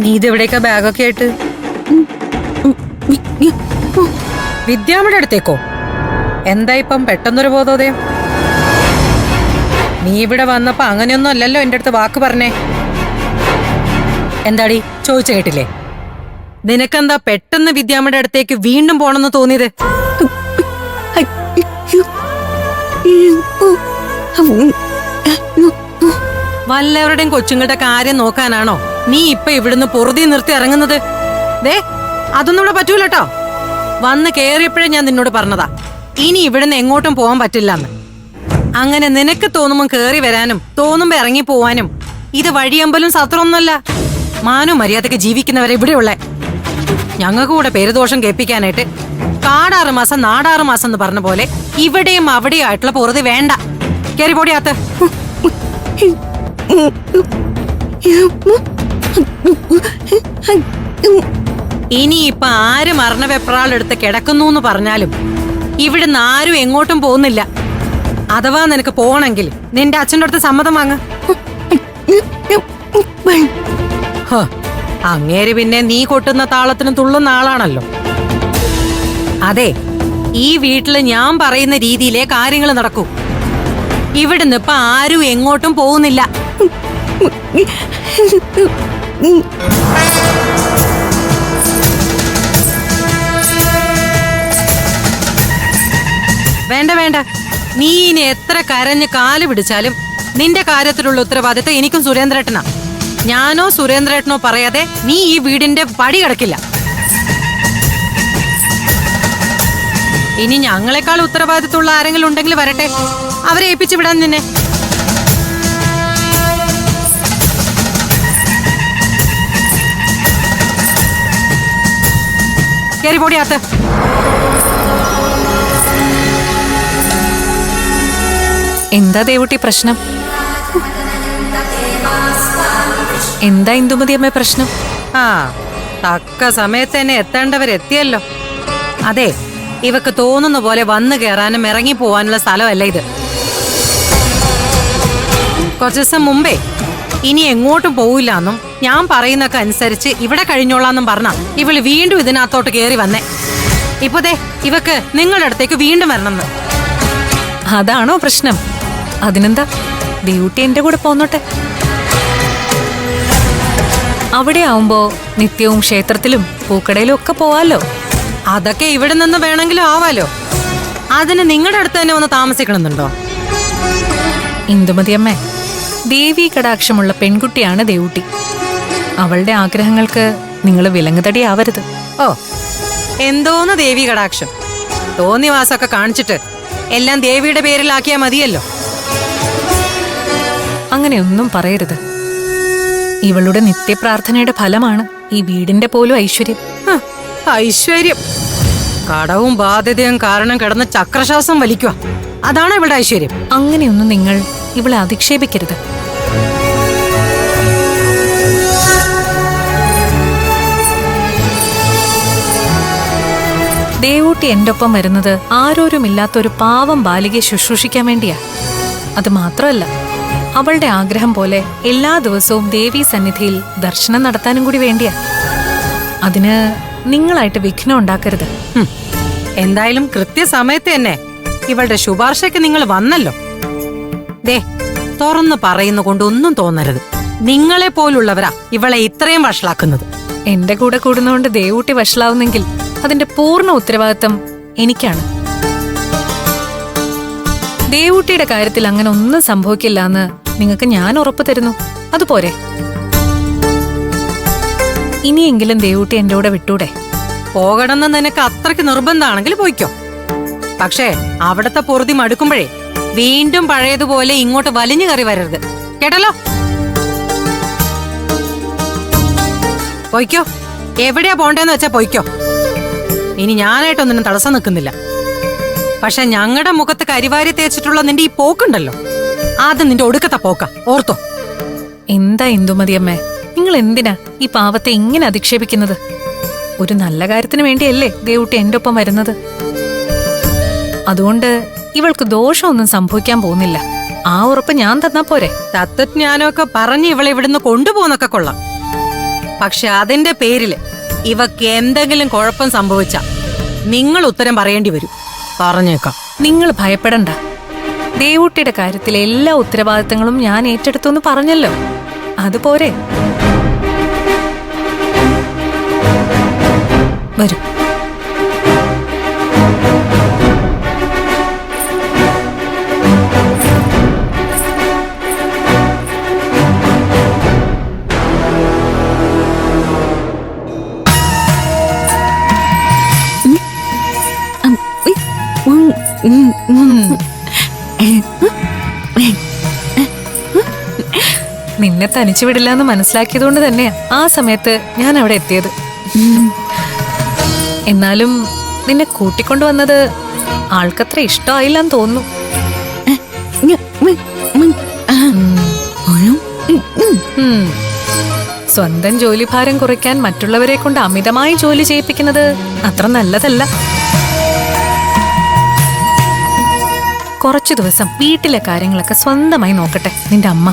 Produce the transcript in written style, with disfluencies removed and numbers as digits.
നീ ഇതെവിടേക്കാ ബാഗൊക്കെ ആയിട്ട്? വിദ്യാമ്മയുടെ അടുത്തേക്കോ? എന്താ ഇപ്പം പെട്ടെന്നൊരു ബോധോദയം? നീ ഇവിടെ വന്നപ്പോ അങ്ങനെയൊന്നും അല്ലല്ലോ എന്റെ അടുത്ത് വാക്ക് പറഞ്ഞേ. എന്താടി ചോദിച്ചു കേട്ടില്ലേ? നിനക്കെന്താ പെട്ടെന്ന് വിദ്യാമ്മയുടെ അടുത്തേക്ക് വീണ്ടും പോണെന്ന് തോന്നിയത്? വല്ലവരുടെയും കൊച്ചുങ്ങളുടെ കാര്യം നോക്കാനാണോ നീ ഇപ്പൊ ഇവിടുന്ന് പൊറുതി നിർത്തി ഇറങ്ങുന്നത്? ദേ അതൊന്നും ഇവിടെ പറ്റൂലട്ടോ. വന്ന് കേറിയപ്പോഴേ ഞാൻ നിന്നോട് പറഞ്ഞതാ, ഇനി ഇവിടുന്ന് എങ്ങോട്ടും പോകാൻ പറ്റില്ലെന്ന്. അങ്ങനെ നിനക്ക് തോന്നുമ്പോ കേറി വരാനും തോന്നുമ്പോ ഇറങ്ങി പോവാനും ഇത് വഴിയമ്പലും സത്രമൊന്നുമല്ല. മാനോ മര്യാദക്ക് ജീവിക്കുന്നവരെ ഇവിടെയുള്ള ഞങ്ങൾക്ക് കൂടെ പേരുദോഷം കേൾപ്പിക്കാനായിട്ട് 6 മാസം 4 മാസം എന്ന് പറഞ്ഞ പോലെ ഇവിടെയും അവിടെയും ആയിട്ടുള്ള പൊറുതി വേണ്ട. കേറി പൊടിയാത്ത്. ഇനിയിപ്പൊ ആര് മരണവെപ്രാളെടുത്ത് കിടക്കുന്നു എന്ന് പറഞ്ഞാലും ഇവിടുന്ന് ആരും എങ്ങോട്ടും പോകുന്നില്ല. അഥവാ നിനക്ക് പോകണമെങ്കിൽ നിന്റെ അച്ഛൻ്റെ അടുത്ത് സമ്മതം വാങ്ങ്. അങ്ങേര് പിന്നെ നീ കൊട്ടുന്ന താളത്തിനും തുള്ളുന്ന ആളാണല്ലോ. അതെ, ഈ വീട്ടില് ഞാൻ പറയുന്ന രീതിയിലെ കാര്യങ്ങൾ നടക്കൂ. ഇവിടുന്ന് ഇപ്പൊ ആരും എങ്ങോട്ടും പോകുന്നില്ല. വേണ്ട വേണ്ട, നീ ഇനി എത്ര കരഞ്ഞ് കാല് പിടിച്ചാലും നിന്റെ കാര്യത്തിലുള്ള ഉത്തരവാദിത്തം എനിക്കും സുരേന്ദ്രേട്ടനാ. ഞാനോ സുരേന്ദ്രേട്ടനോ പറയാതെ നീ ഈ വീടിന്റെ പടി കിടക്കില്ല. ഇനി ഞങ്ങളെക്കാൾ ഉത്തരവാദിത്തമുള്ള ആരെങ്കിലും ഉണ്ടെങ്കിൽ വരട്ടെ, അവരെ ഏൽപ്പിച്ചു വിടാൻ നിന്നെ. കേറി പൊടിയാത്ത്. എന്താ ദേവുട്ടി പ്രശ്നം? എന്താ ഇന്ദുമതിയമ്മ പ്രശ്നം? തക്ക സമയത്ത് തന്നെ എത്തേണ്ടവരെത്തിയല്ലോ. അതെ, ഇവക്ക് തോന്നുന്ന പോലെ വന്നു കയറാനും ഇറങ്ങി പോവാനുള്ള സ്ഥലമല്ല ഇത്. കുറച്ചു ദിവസം മുമ്പേ ഇനി എങ്ങോട്ടും പോവില്ലെന്നും ഞാൻ പറയുന്നൊക്കെ അനുസരിച്ച് ഇവിടെ കഴിഞ്ഞോളാന്നും പറഞ്ഞ ഇവള് വീണ്ടും ഇതിനകത്തോട്ട് കയറി വന്നേ. ഇപ്പൊ ദേ ഇവക്ക് നിങ്ങളുടെ അടുത്തേക്ക് വീണ്ടും വരണമെന്ന്. അതാണോ പ്രശ്നം? അതിനെന്താ, ദേവുട്ടി എന്റെ കൂടെ പോന്നോട്ടെ. അവിടെ ആവുമ്പോ നിത്യവും ക്ഷേത്രത്തിലും പൂക്കടയിലും ഒക്കെ പോവാലോ. അതൊക്കെ ഇവിടെ നിന്ന് വേണമെങ്കിലും ആവാലോ. അതിന് നിങ്ങളുടെ അടുത്ത് തന്നെ ഒന്ന് താമസിക്കണമെന്നുണ്ടോ? ഇന്ദുമതിയമ്മേ, ദേവി കടാക്ഷമുള്ള പെൺകുട്ടിയാണ് ദേവുട്ടി. അവളുടെ ആഗ്രഹങ്ങൾക്ക് നിങ്ങൾ വിലങ്ങുതടിയാവരുത്. ഓ, എന്തോന്ന് ദേവി കടാക്ഷം. തോന്നിവാസമൊക്കെ കാണിച്ചിട്ട് എല്ലാം ദേവിയുടെ പേരിലാക്കിയാ മതിയല്ലോ. അങ്ങനെയൊന്നും പറയരുത്. ഇവളുടെ നിത്യപ്രാർത്ഥനയുടെ ഫലമാണ് ഈ വീടിന്റെ പോലും ഐശ്വര്യം. ഐശ്വര്യം? കടവും ബാധ്യതയും കാരണം കിടന്ന് ചക്രശ്വാസം വലിക്കുക, അതാണ് ഇവളുടെ ഐശ്വര്യം. അങ്ങനെയൊന്നും നിങ്ങൾ ഇവളെ അധിക്ഷേപിക്കരുത്. ദേവൂട്ടി എന്റെ ഒപ്പം വരുന്നത് ആരോരുമില്ലാത്തൊരു പാവം ബാലികയെ ശുശ്രൂഷിക്കാൻ വേണ്ടിയാ. അത് മാത്രമല്ല, അവളുടെ ആഗ്രഹം പോലെ എല്ലാ ദിവസവും ദേവീ സന്നിധിയിൽ ദർശനം നടത്താനും കൂടി വേണ്ടിയാ. അതിന് നിങ്ങളായിട്ട് വിഘ്നം ഉണ്ടാക്കരുത്. എന്തായാലും കൃത്യസമയത്ത് തന്നെ ഇവളുടെ ശുപാർശയ്ക്ക് നിങ്ങൾ വന്നല്ലോ. ദേ, തുറന്നു പറയുന്ന കൊണ്ട് ഒന്നും തോന്നരുത്. നിങ്ങളെ പോലുള്ളവരാ ഇവളെ ഇത്രയും വഷളാക്കുന്നത്. എന്റെ കൂടെ കൂടുന്നതുകൊണ്ട് ദേവൂട്ടി വഷളാവുന്നെങ്കിൽ അതിന്റെ പൂർണ്ണ ഉത്തരവാദിത്തം എനിക്കാണ്. ദേവൂട്ടിയുടെ കാര്യത്തിൽ അങ്ങനെ ഒന്നും സംഭവിക്കില്ല എന്ന് നിങ്ങൾക്ക് ഞാൻ ഉറപ്പ് തരുന്നു. അതുപോരെ? ഇനിയെങ്കിലും ദേവൂട്ടി എന്റെ കൂടെ വിട്ടൂടെ? പോകണമെന്ന് നിനക്ക് അത്രയ്ക്ക് നിർബന്ധമാണെങ്കിൽ പോയിക്കോ. പക്ഷേ അവിടത്തെ പൊറുതി മടുക്കുമ്പോഴേ വീണ്ടും പഴയതുപോലെ ഇങ്ങോട്ട് വലിഞ്ഞു കയറി വരരുത്, കേട്ടല്ലോ? പോയിക്കോ, എവിടെയാ പോണ്ടേന്ന് വെച്ചാ പോയിക്കോ. ഇനി ഞാനായിട്ടൊന്നിനും തടസ്സം നിൽക്കുന്നില്ല. പക്ഷെ ഞങ്ങളുടെ മുഖത്ത് കരിവാരി തേച്ചിട്ടുള്ള നിന്റെ ഈ പോക്കുണ്ടല്ലോ, അത് നിന്റെ ഒടുക്കത്തെ പോക്ക, ഓർത്തോ? എന്താ ഇന്ദുമതിയമ്മേ, നിങ്ങൾ എന്തിനാ ഈ പാവത്തെ ഇങ്ങനെ അധിക്ഷേപിക്കുന്നത്? ഒരു നല്ല കാര്യത്തിന് വേണ്ടിയല്ലേ ദേവൂട്ടി എന്റെ ഒപ്പം വരുന്നത്. അതുകൊണ്ട് ഇവൾക്ക് ദോഷമൊന്നും സംഭവിക്കാൻ പോകുന്നില്ല. ആ ഉറപ്പ് ഞാൻ തന്നാ പോരെ? തത്വജ്ഞാനമൊക്കെ പറഞ്ഞ് ഇവളെ ഇവിടുന്ന് കൊണ്ടുപോകുന്നൊക്കെ കൊള്ളാം. പക്ഷെ അതിന്റെ പേരില് ഇവക്ക് എന്തെങ്കിലും കുഴപ്പം സംഭവിച്ച നിങ്ങൾ ഉത്തരം പറയേണ്ടി വരും. പറഞ്ഞേക്കാം. നിങ്ങൾ ഭയപ്പെടണ്ട. ദേവൂട്ടിയുടെ കാര്യത്തിലെ എല്ലാ ഉത്തരവാദിത്തങ്ങളും ഞാൻ ഏറ്റെടുത്തു എന്ന് പറഞ്ഞല്ലോ, അതുപോരെ. വരൂ. നിന്നെ തനിച്ചു വിടില്ല എന്ന് മനസ്സിലാക്കിയതുകൊണ്ട് തന്നെയാ ആ സമയത്ത് ഞാൻ അവിടെ എത്തിയത്. എന്നാലും നിന്നെ കൂട്ടിക്കൊണ്ടുവന്നത് ആൾക്കത്ര ഇഷ്ടമായില്ലെന്ന് തോന്നുന്നു. സ്വന്തം ജോലിഭാരം കുറയ്ക്കാൻ മറ്റുള്ളവരെ കൊണ്ട് അമിതമായി ജോലി ചെയ്യിപ്പിക്കുന്നത് അത്ര നല്ലതല്ല. കുറച്ചു ദിവസം വീട്ടിലെ കാര്യങ്ങളൊക്കെ സ്വന്തമായി നോക്കട്ടെ നിന്റെ അമ്മ.